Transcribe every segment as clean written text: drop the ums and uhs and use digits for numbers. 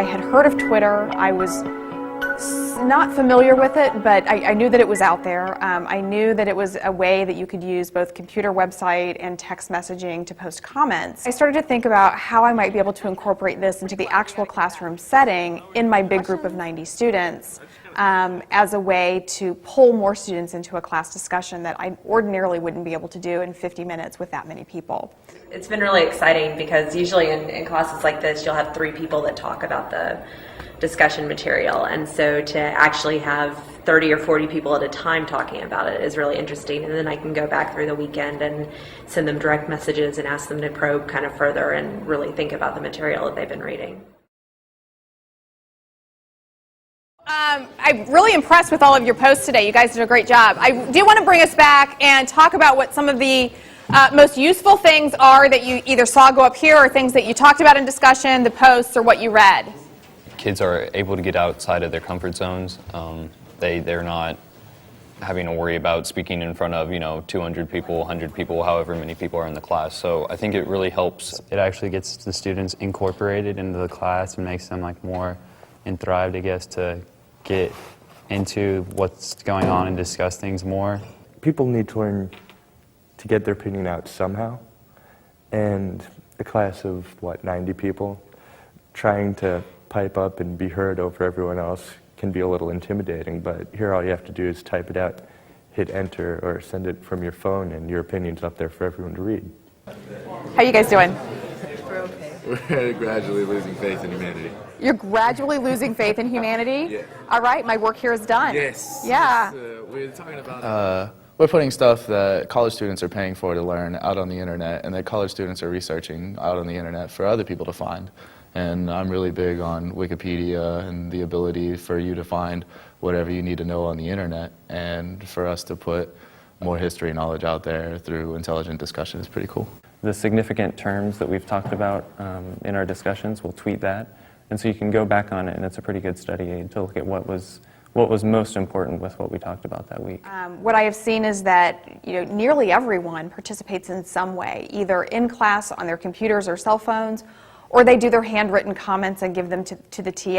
had heard of Twitter. I was not familiar with it, but I knew that it was out there. I knew that it was a way that you could use both computer website and text messaging to post comments. I started to think about how I might be able to incorporate this into the actual classroom setting in my big group of 90 students as a way to pull more students into a class discussion that I ordinarily wouldn't be able to do in 50 minutes with that many people. It's been really exciting because usually in classes like this you'll have 3 people that talk about the discussion material, and so to actually have 30 or 40 people at a time talking about it is really interesting, and then I can go back through the weekend and send them direct messages and ask them to probe kind of further and really think about the material that they've been reading. I'm really impressed with all of your posts today. You guys did a great job. I do want to bring us back and talk about what some of the most useful things are that you either saw go up here or things that you talked about in discussion, the posts, or what you read. Kids are able to get outside of their comfort zones. They're not having to worry about speaking in front of 200 people, 100 people, however many people are in the class. So I think it really helps. It actually gets the students incorporated into the class and makes them more enthralled, I guess, to get into what's going on and discuss things more. People need to learn to get their opinion out somehow, and a class of 90 people trying to pipe up and be heard over everyone else can be a little intimidating, but here all you have to do is type it out, hit enter, or send it from your phone, and your opinion's up there for everyone to read. How you guys doing? We're okay. We're gradually losing faith in humanity. You're gradually losing faith in humanity? Yeah. All right, my work here is done. Yes. Yeah. We're talking about... we're putting stuff that college students are paying for to learn out on the internet, and that college students are researching out on the internet for other people to find. And I'm really big on Wikipedia and the ability for you to find whatever you need to know on the internet, and for us to put more history knowledge out there through intelligent discussion is pretty cool. The significant terms that we've talked about in our discussions, we'll tweet that, and so you can go back on it, and it's a pretty good study aid to look at what was most important with what we talked about that week. What I have seen is that nearly everyone participates in some way, either in class on their computers or cell phones, or they do their handwritten comments and give them to the TA,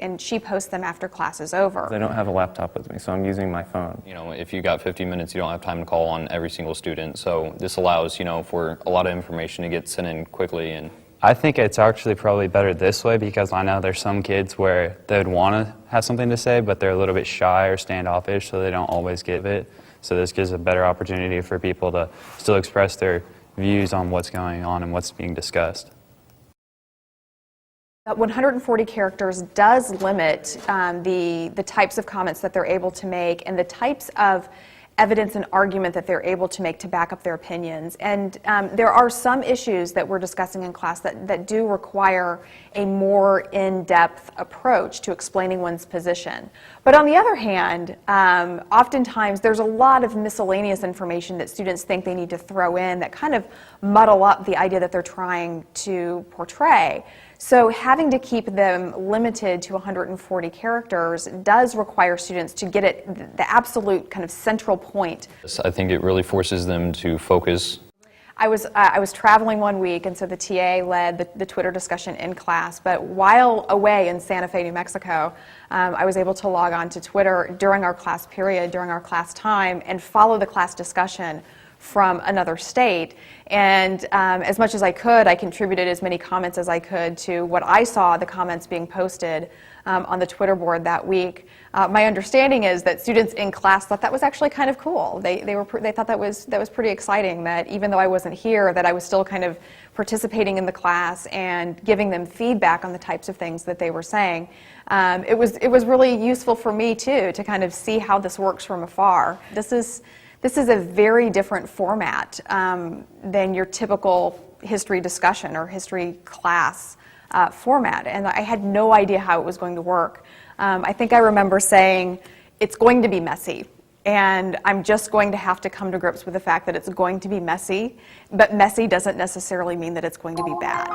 and she posts them after class is over. I don't have a laptop with me, so I'm using my phone. If you got 50 minutes, you don't have time to call on every single student, so this allows, for a lot of information to get sent in quickly. And I think it's actually probably better this way, because I know there's some kids where they'd want to have something to say, but they're a little bit shy or standoffish, so they don't always give it. So this gives a better opportunity for people to still express their views on what's going on and what's being discussed. 140 characters does limit the types of comments that they're able to make and the types of evidence and argument that they're able to make to back up their opinions. And there are some issues that we're discussing in class that do require a more in-depth approach to explaining one's position. But on the other hand, oftentimes there's a lot of miscellaneous information that students think they need to throw in that kind of muddle up the idea that they're trying to portray. So having to keep them limited to 140 characters does require students to get at the absolute kind of central point. I think it really forces them to focus. I was traveling one week, and so the TA led the Twitter discussion in class, but while away in Santa Fe, New Mexico, I was able to log on to Twitter during our class period, during our class time, and follow the class discussion from another state. And as much as I could, I contributed as many comments as I could to what I saw the comments being posted on the Twitter board that week. My understanding is that students in class thought that was actually kind of cool. They thought that was pretty exciting, that even though I wasn't here, that I was still kind of participating in the class and giving them feedback on the types of things that they were saying. It was really useful for me too to kind of see how this works from afar. This is a very different format than your typical history discussion or history class format, and I had no idea how it was going to work. I think I remember saying, it's going to be messy, and I'm just going to have to come to grips with the fact that it's going to be messy, but messy doesn't necessarily mean that it's going to be bad.